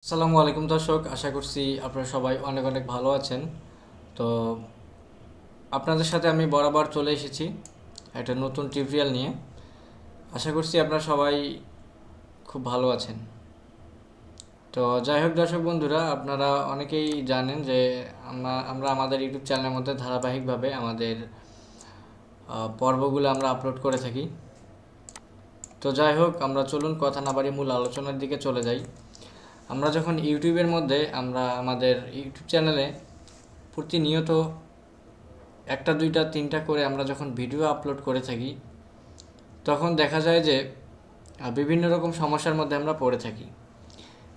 আসসালামু আলাইকুম দর্শক, আশা করছি আপনারা সবাই অনেক অনেক ভালো আছেন। তো আপনাদের সাথে আমি বরাবর চলে এসেছি একটা নতুন টিউটোরিয়াল নিয়ে। আশা করছি আপনারা সবাই খুব ভালো আছেন। তো যাই হোক দর্শক বন্ধুরা, আপনারা অনেকেই জানেন যে আমরা আমাদের ইউটিউব চ্যানেলের মধ্যে ধারাবাহিকভাবে আমাদের পর্বগুলো আমরা আপলোড করে থাকি। তো যাই হোক, আমরা চলুন কথা না বাড়িয়ে মূল আলোচনার দিকে চলে যাই। আমরা যখন ইউটিউবের মধ্যে আমরা আমাদের ইউটিউব চ্যানেলে প্রতিনিয়ত একটা দুইটা তিনটা করে আমরা যখন ভিডিও আপলোড করে থাকি, তখন দেখা যায় যে বিভিন্ন রকম সমস্যার মধ্যে আমরা পড়ে থাকি।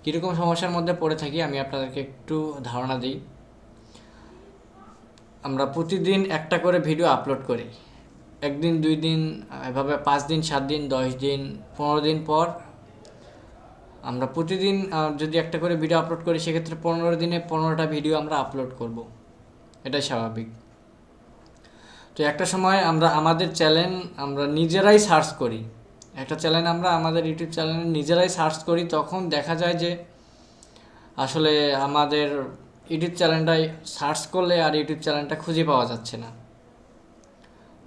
কীরকম সমস্যার মধ্যে পড়ে থাকি আমি আপনাদেরকে একটু ধারণা দিই। আমরা প্রতিদিন একটা করে ভিডিও আপলোড করি, একদিন দুই দিন এভাবে 5 দিন 7 দিন 10 দিন 15 দিন পর আমরা প্রতিদিন যদি একটা করে ভিডিও আপলোড করি, সেক্ষেত্রে 15 দিনে 15টা ভিডিও আমরা আপলোড করব, এটাই স্বাভাবিক। তো একটা সময় আমরা আমাদের চ্যানেল আমরা নিজেরাই সার্চ করি, একটা চ্যানেল আমরা আমাদের ইউটিউব চ্যানেলে নিজেরাই সার্চ করি, তখন দেখা যায় যে আসলে আমাদের ইউটিউব চ্যানেলটাই সার্চ করলে আর ইউটিউব চ্যানেলটা খুঁজে পাওয়া যাচ্ছে না।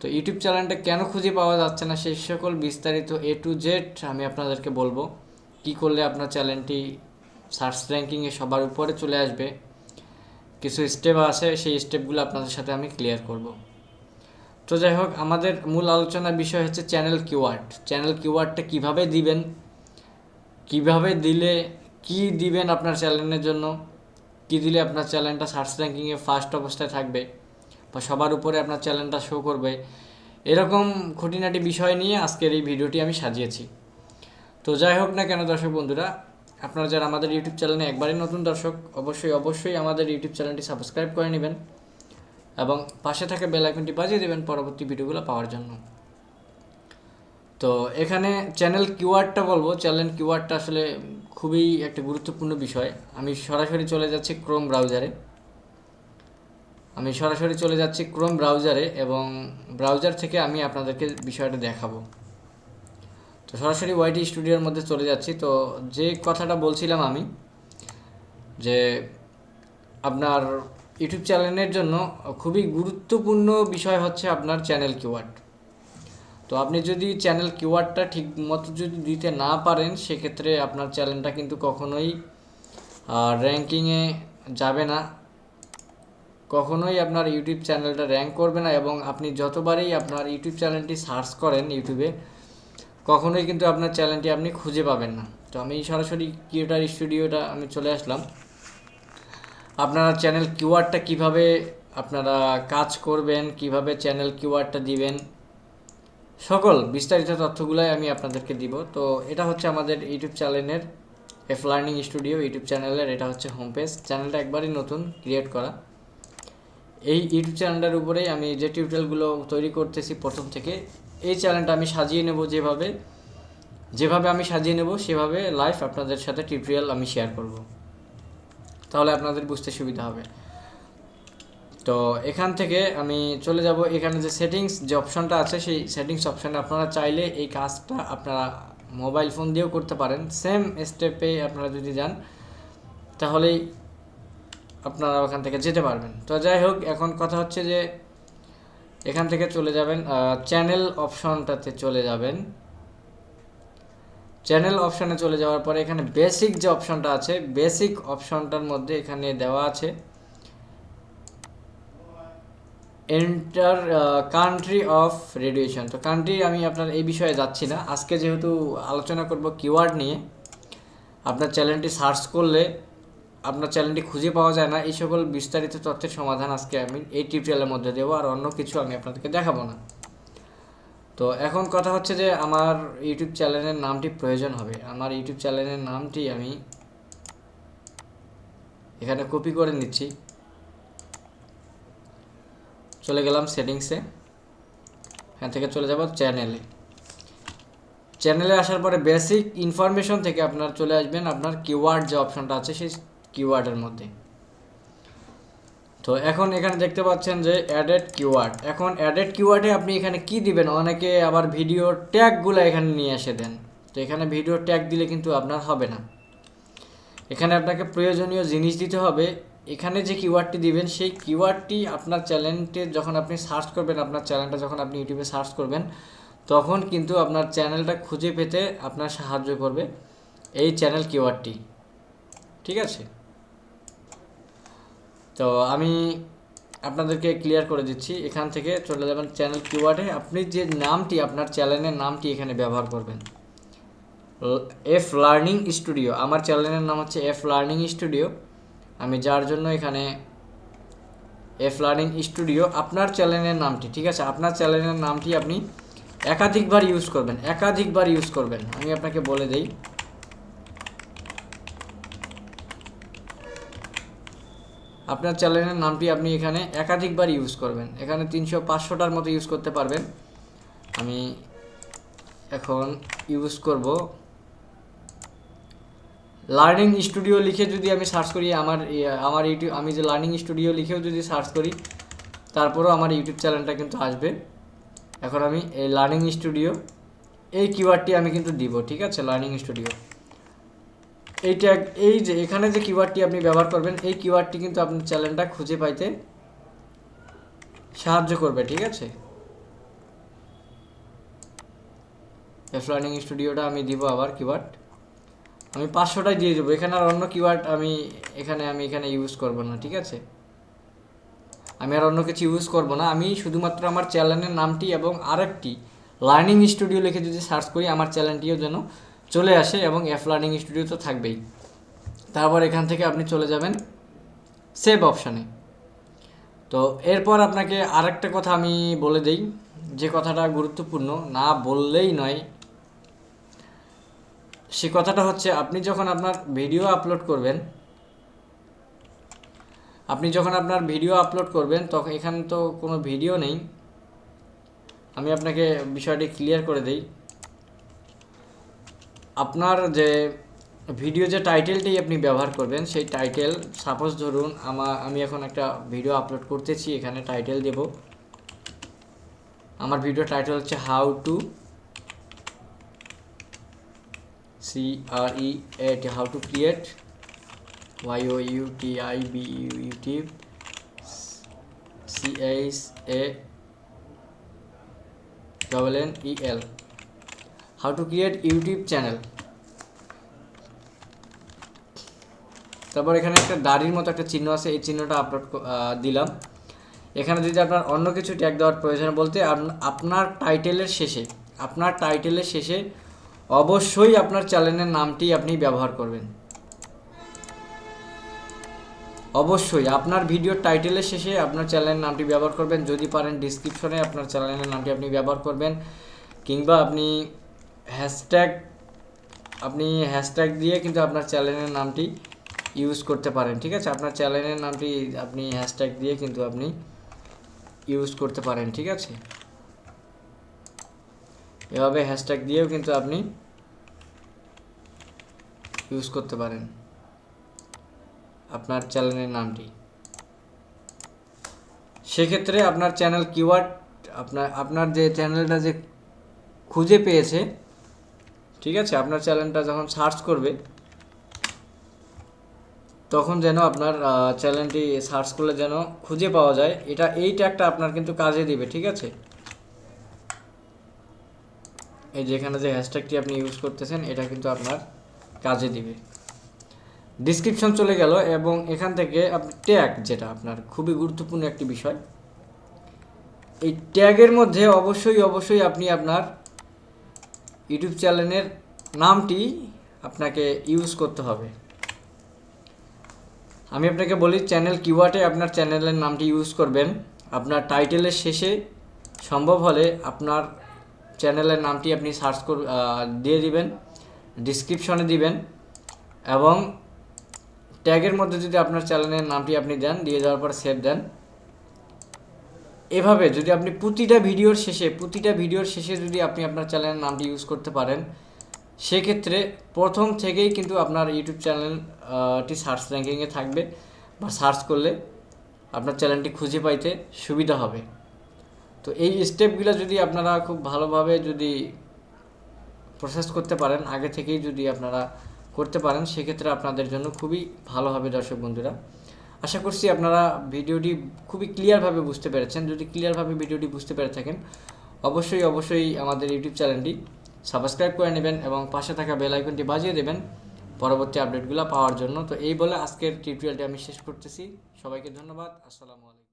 তো ইউটিউব চ্যানেলটা কেন খুঁজে পাওয়া যাচ্ছে না সেই সকল বিস্তারিত A to Z আমি আপনাদেরকে বলবো। কি করলে আপনার চ্যানেলটি সার্চ র্যাঙ্কিংয়ে সবার উপরে চলে আসবে, কিছু স্টেপ আছে, সেই স্টেপগুলো আপনাদের সাথে আমি ক্লিয়ার করব। তো যাই হোক, আমাদের মূল আলোচনার বিষয় হচ্ছে চ্যানেল কিওয়ার্ড। চ্যানেল কিওয়ার্ডটা কিভাবে দিবেন, কিভাবে দিলে কি দিবেন আপনার চ্যানেলের জন্য, কি দিলে আপনার চ্যানেলটা সার্চ র্যাঙ্কিংয়ে ফার্স্ট অবস্থায় থাকবে বা সবার উপরে আপনার চ্যানেলটা শো করবে, এরকম খুঁটিনাটি বিষয় নিয়ে আজকের এই ভিডিওটি আমি সাজিয়েছি। তো যাই হোক না কেন দর্শক বন্ধুরা, আপনারা যারা আমাদের ইউটিউব চ্যানেলে একবারই নতুন দর্শক, অবশ্যই আমাদের ইউটিউব চ্যানেলটি সাবস্ক্রাইব করে নেবেন এবং পাশে থাকা বেল আইকনটি বাজিয়ে দেবেন পরবর্তী ভিডিওগুলো পাওয়ার জন্য। তো এখানে চ্যানেল কিওয়ার্ডটা বলবো। চ্যানেল কিওয়ার্ডটা আসলে খুবই একটা গুরুত্বপূর্ণ বিষয়। আমি সরাসরি চলে যাচ্ছি ক্রোম ব্রাউজারে এবং ব্রাউজার থেকে আমি আপনাদেরকে বিষয়টা দেখাবো। তো সরাসরি ওয়াইটি স্টুডিওর মধ্যে চলে যাচ্ছি। তো যে কথাটা বলছিলাম আমি, যে আপনার ইউটিউব চ্যানেলের জন্য খুবই গুরুত্বপূর্ণ বিষয় হচ্ছে আপনার চ্যানেল কিওয়ার্ড। তো আপনি যদি চ্যানেল কিওয়ার্ডটা ঠিক মতো যদি দিতে না পারেন, সেক্ষেত্রে আপনার চ্যানেলটা কিন্তু কখনোই র্যাঙ্কিংয়ে যাবে না, কখনোই আপনার ইউটিউব চ্যানেলটা র্যাঙ্ক করবে না। এবং আপনি যতবারই আপনার ইউটিউব চ্যানেলটি সার্চ করেন ইউটিউবে, কখনোই কিন্তু আপনার চ্যানেলটি আপনি খুঁজে পাবেন না। তো আমি সরাসরি ক্রিয়েটর স্টুডিওটা আমি চলে আসলাম। আপনারা চ্যানেল কিওয়ার্ডটা কিভাবে আপনারা কাজ করবেন, কিভাবে চ্যানেল কিওয়ার্ডটা দিবেন, সকল বিস্তারিত তথ্যগুলাই আমি আপনাদেরকে দিব। তো এটা হচ্ছে আমাদের ইউটিউব চ্যানেলের এফ লার্নিং স্টুডিও ইউটিউব চ্যানেলের, এটা হচ্ছে হোম পেজ। চ্যানেলটা একবারই নতুন ক্রিয়েট করা। এই ইউটিউব চ্যানেলটার উপরেই আমি যে টিউটোরিয়ালগুলো তৈরি করতেছি প্রথম থেকে, এই চ্যানেলটা আমি সাজিয়ে নেব, যেভাবে আমি সাজিয়ে নেব সেভাবে লাইভ আপনাদের সাথে টিউটোরিয়াল আমি শেয়ার করব, তাহলে আপনাদের বুঝতে সুবিধা হবে। তো এখান থেকে আমি চলে যাব, এখানে যে সেটিংস যে অপশনটা আছে, সেই সেটিংস অপশানে আপনারা চাইলে এই কাজটা আপনারা মোবাইল ফোন দিয়েও করতে পারেন। সেম স্টেপে আপনারা যদি যান, তাহলেই আপনারা ওখান থেকে যেতে পারবেন। তো যাই হোক, এখন কথা হচ্ছে যে এখান থেকে চলে যাবেন চ্যানেল অপশনটাতে চলে যাবেন। চ্যানেল অপশানে চলে যাওয়ার পরে এখানে বেসিক যে অপশনটা আছে, বেসিক অপশনটার মধ্যে এখানে দেওয়া আছে এন্টার কান্ট্রি অফ রেডিয়েশন। তো কান্ট্রি আমি আপনার এই বিষয়ে যাচ্ছি না আজকে, যেহেতু আলোচনা করব কিওয়ার্ড নিয়ে। আপনার চ্যানেলটি সার্চ করলে আপনার চ্যানেলটি খুঁজে পাওয়া যায় না, এই সকল বিস্তারিত তথ্যের সমাধান আজকে আমি এই টিউটোরিয়ালের মধ্যে দেবো, আর অন্য কিছু আমি আপনাদেরকে দেখাবো না। তো এখন কথা হচ্ছে যে আমার ইউটিউব চ্যানেলের নামটি প্রয়োজন হবে। আমার ইউটিউব চ্যানেলের নামটি আমি এখানে কপি করে নিচ্ছি। চলে গেলাম সেটিংসে, এখান থেকে চলে যাব চ্যানেলে আসার পরে বেসিক ইনফরমেশন থেকে আপনার চলে আসবেন আপনার কিওয়ার্ড যে অপশনটা আছে সেই কিওয়ার্ডের মধ্যে। তো এখন এখানে দেখতে পাচ্ছেন যে অ্যাডেড কিওয়ার্ড। এখন অ্যাডেড কিওয়ার্ডে আপনি এখানে কি দিবেন, অনেকে আবার ভিডিও ট্যাগগুলো এখানে নিয়ে এসে দেন। তো এখানে ভিডিও ট্যাগ দিলে কিন্তু আপনার হবে না। এখানে আপনাকে প্রয়োজনীয় জিনিস দিতে হবে। এখানে যে কিওয়ার্ডটি দিবেন সেই কিওয়ার্ডটি আপনার চ্যানেলটি যখন আপনি সার্চ করবেন, আপনার চ্যানেলটা যখন আপনি ইউটিউবে সার্চ করবেন, তখন কিন্তু আপনার চ্যানেলটা খুঁজে পেতে আপনার সাহায্য করবে এই চ্যানেল কিওয়ার্ডটি। ঠিক আছে, তো আমি আপনাদেরকে ক্লিয়ার করে দিচ্ছি। এখান থেকে চলে যাবেন চ্যানেল কিওয়ার্ডে, আপনি যে নামটি আপনার চ্যানেলের নামটি এখানে ব্যবহার করবেন। এফ লার্নিং স্টুডিও, আমার চ্যানেলের নাম হচ্ছে এফ লার্নিং স্টুডিও, আমি যার জন্য এখানে এফ লার্নিং স্টুডিও আপনার চ্যানেলের নামটি, ঠিক আছে, আপনার চ্যানেলের নামটি আপনি একাধিকবার ইউজ করবেন, একাধিকবার ইউজ করবেন। আমি আপনাকে বলে দেই, আপনার চ্যানেলের নামটি আপনি এখানে একাধিকবার ইউজ করবেন। এখানে 300-500টার মতো ইউজ করতে পারবেন। আমি এখন ইউজ করব লার্নিং স্টুডিও লিখে যদি আমি সার্চ করি, আমার ইউটিউব, আমি যে লার্নিং স্টুডিও লিখেও যদি সার্চ করি, তারপরেও আমার ইউটিউব চ্যানেলটা কিন্তু আসবে। এখন আমি এই লার্নিং স্টুডিও এই কিওয়ার্ডটি আমি কিন্তু দিব, ঠিক আছে, লার্নিং স্টুডিও এই ট্যাগ, এই যে এখানে যে কিওয়ার্ডটি আপনি ব্যবহার করবেন, এই কিওয়ার্ডটি কিন্তু আপনার চ্যানেলটা খুঁজে পাইতে সাহায্য করবে। ঠিক আছে, এফ লার্নিং স্টুডিওটা আমি দিব আবার কিওয়ার্ড, আমি 500টাই দিয়ে দেবো। এখানে আর অন্য কিওয়ার্ড আমি এখানে ইউজ করব না। ঠিক আছে, আমি আর অন্য কিছু ইউজ করব না। আমি শুধুমাত্র আমার চ্যানেলের নামটি এবং আরেকটি লার্নিং স্টুডিও লিখে যদি সার্চ করি, আমার চ্যানেলটিও যেন চলে আসে এবং এফ লার্নিং স্টুডিও তো থাকবেই। তারপর এখান থেকে আপনি চলে যাবেন সেভ অপশানে। তো এরপর আপনাকে আরেকটা কথা আমি বলে দেই, যে কথাটা গুরুত্বপূর্ণ, না বললেই নয়। সে কথাটা হচ্ছে, আপনি যখন আপনার ভিডিও আপলোড করবেন, তখন এখানে তো কোনো ভিডিও নেই। আমি আপনাকে বিষয়টি ক্লিয়ার করে দেই। আপনার যে ভিডিও যে টাইটেলটি আপনি ব্যবহার করবেন, সেই টাইটেল, সাপোজ ধরুন আমি এখন একটা ভিডিও আপলোড করতেছি, এখানে টাইটেল দেব, আমার ভিডিও টাইটেল হচ্ছে how to create YouTube CHANNEL, how to create YouTube channel. তারপর এখানে একটা দাড়ির মতো একটা চিহ্ন আছে, এই চিহ্নটা আপলোড দিলাম। এখানে যদি আপনার অন্য কিছু ট্যাগ দেওয়ার প্রয়োজন, বলতে আপনার টাইটেলের শেষে অবশ্যই আপনার চ্যানেলের নামটি আপনি ব্যবহার করবেন। অবশ্যই আপনার ভিডিওর টাইটেলের শেষে আপনার চ্যানেলের নামটি ব্যবহার করবেন। যদি পারেন ডিসক্রিপশনে আপনার চ্যানেলের নামটি আপনি ব্যবহার করবেন, কিংবা আপনি হ্যাশট্যাগ দিয়ে কিন্তু আপনার চ্যানেলের নামটি ইউজ করতে পারেন। ঠিক আছে, আপনার চ্যানেলের নামটি আপনি হ্যাশট্যাগ দিয়ে কিন্তু আপনি ইউজ করতে পারেন। ঠিক আছে, এভাবে হ্যাশট্যাগ দিয়েও কিন্তু আপনি ইউজ করতে পারেন আপনার চ্যানেলের নামটি। সেক্ষেত্রে আপনার চ্যানেল কিওয়ার্ড, আপনার যে চ্যানেলটা যে খুঁজে পেয়েছে, ঠিক আছে, আপনার চ্যানেলটা যখন সার্চ করবে, তখন যেন আপনার চ্যানেলটি সার্চ করলে যেন খুঁজে পাওয়া যায়, এই ট্যাগটা আপনার কিন্তু কাজে দিবে। ঠিক আছে, এই যেখানে যে হ্যাশট্যাগটি আপনি ইউজ করতেছেন, এটা কিন্তু আপনার কাজে দিবে। ডিসক্রিপশন চলে গেল, এবং এখান থেকে আপনি ট্যাগ, যেটা আপনার খুবই গুরুত্বপূর্ণ একটি বিষয়, এই ট্যাগের মধ্যে অবশ্যই আপনি আপনার ইউটিউব চ্যানেলের নামটি আপনাকে ইউজ করতে হবে। আমি আপনাকে বলি, চ্যানেল কিওয়ার্ডে আপনার চ্যানেলের নামটি ইউজ করবেন। আপনার টাইটেলের শেষে সম্ভব হলে আপনার চ্যানেলের নামটি আপনি দিয়ে দিবেন, ডিসক্রিপশনে দিবেন, এবং ট্যাগের মধ্যে যদি আপনার চ্যানেলের নামটি আপনি দেন, দিয়ে দেওয়ার পর সেভ দেন। এভাবে যদি আপনি প্রতিটা ভিডিওর শেষে যদি আপনি আপনার চ্যানেলের নামটি ইউজ করতে পারেন, সেক্ষেত্রে প্রথম থেকেই কিন্তু আপনার ইউটিউব চ্যানেলটি সার্চ র্যাঙ্কিংয়ে থাকবে, বা সার্চ করলে আপনার চ্যানেলটি খুঁজে পাইতে সুবিধা হবে। তো এই স্টেপগুলো যদি আপনারা খুব ভালোভাবে যদি প্রসেস করতে পারেন, আগে থেকেই যদি আপনারা করতে পারেন সেক্ষেত্রে আপনাদের জন্য খুবই ভালো হবে দর্শক বন্ধুরা। আশা করছি আপনারা ভিডিওটি খুবই ক্লিয়ারভাবে বুঝতে পেরেছেন। যদি ক্লিয়ারভাবে ভিডিওটি বুঝতে পেরে থাকেন অবশ্যই আমাদের ইউটিউব চ্যানেলটি সাবস্ক্রাইব করে নেবেন এবং পাশে থাকা বেল আইকনটি বাজিয়ে দেবেন পরবর্তী আপডেটগুলো পাওয়ার জন্য। তো এই বলে আজকের টিউটোরিয়ালটি আমি শেষ করতেছি। সবাইকে ধন্যবাদ। আসসালামু আলাইকুম।